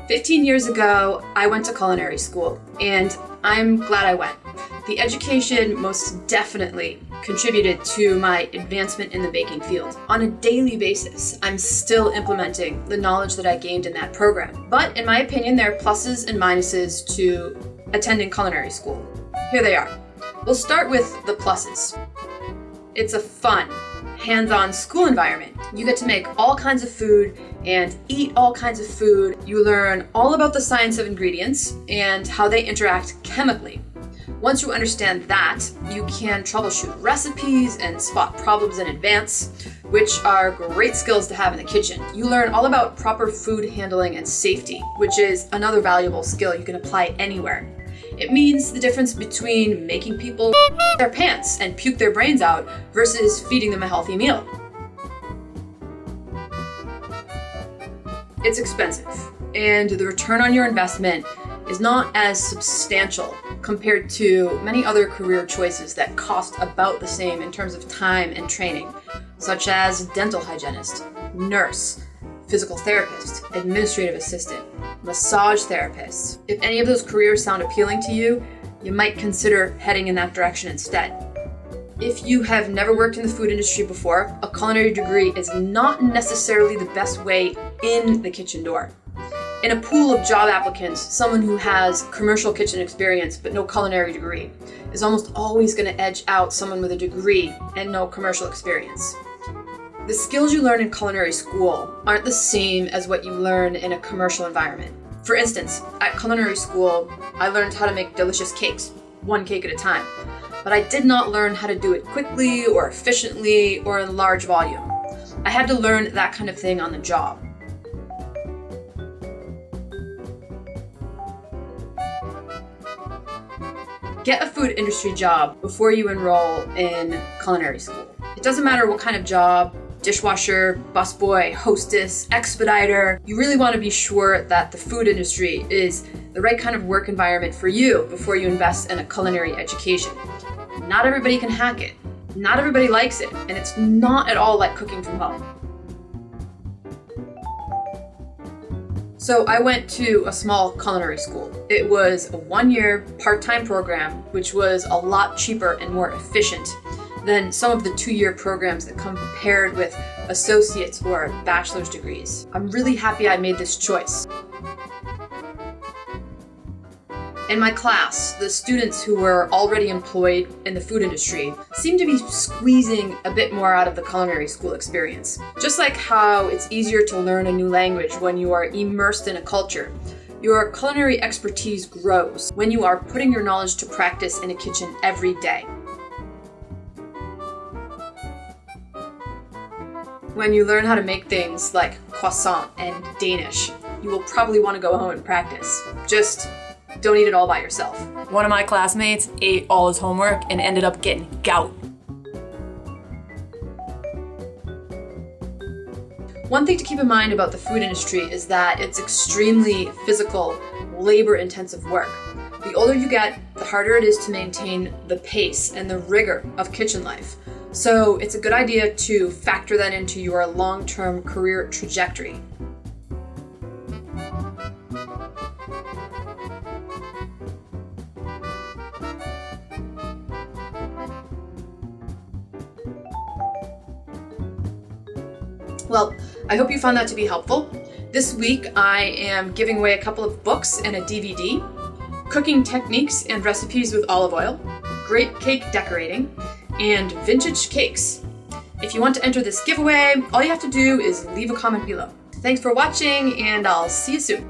"15 years ago, I went to culinary school, and I'm glad I went. The education most definitely contributed to my advancement in the baking field. On a daily basis, I'm still implementing the knowledge that I gained in that program. But in my opinion, there are pluses and minuses to attending culinary school. Here they are. We'll start with the pluses. It's a fun, hands-on school environment. You get to make all kinds of food and eat all kinds of food. You learn all about the science of ingredients and how they interact chemically. Once you understand that, you can troubleshoot recipes and spot problems in advance, which are great skills to have in the kitchen. You learn all about proper food handling and safety, which is another valuable skill you can apply anywhere. It means the difference between making people their pants and puke their brains out versus feeding them a healthy meal. It's expensive, and the return on your investment is not as substantial compared to many other career choices that cost about the same in terms of time and training, such as dental hygienist, nurse, physical therapist, administrative assistant, massage therapist. If any of those careers sound appealing to you, you might consider heading in that direction instead. If you have never worked in the food industry before, a culinary degree is not necessarily the best way in the kitchen door. In a pool of job applicants, someone who has commercial kitchen experience but no culinary degree is almost always going to edge out someone with a degree and no commercial experience. The skills you learn in culinary school aren't the same as what you learn in a commercial environment. For instance, at culinary school, I learned how to make delicious cakes, one cake at a time. But I did not learn how to do it quickly or efficiently or in large volume. I had to learn that kind of thing on the job. Get a food industry job before you enroll in culinary school. It doesn't matter what kind of job, dishwasher, busboy, hostess, expediter. You really want to be sure that the food industry is the right kind of work environment for you before you invest in a culinary education. Not everybody can hack it. Not everybody likes it, and it's not at all like cooking from home. So I went to a small culinary school. It was a one-year part-time program, which was a lot cheaper and more efficient than some of the two-year programs that come paired with associate's or bachelor's degrees. I'm really happy I made this choice. In my class, the students who were already employed in the food industry seemed to be squeezing a bit more out of the culinary school experience. Just like how it's easier to learn a new language when you are immersed in a culture, your culinary expertise grows when you are putting your knowledge to practice in a kitchen every day. When you learn how to make things like croissant and Danish, you will probably want to go home and practice. Just don't eat it all by yourself. One of my classmates ate all his homework and ended up getting gout. One thing to keep in mind about the food industry is that it's extremely physical, labor-intensive work. The older you get, the harder it is to maintain the pace and the rigor of kitchen life. So it's a good idea to factor that into your long-term career trajectory. Well, I hope you found that to be helpful. This week I am giving away a couple of books and a DVD, cooking techniques and recipes with olive oil, great cake decorating, and vintage cakes. If you want to enter this giveaway, all you have to do is leave a comment below. Thanks for watching, and I'll see you soon.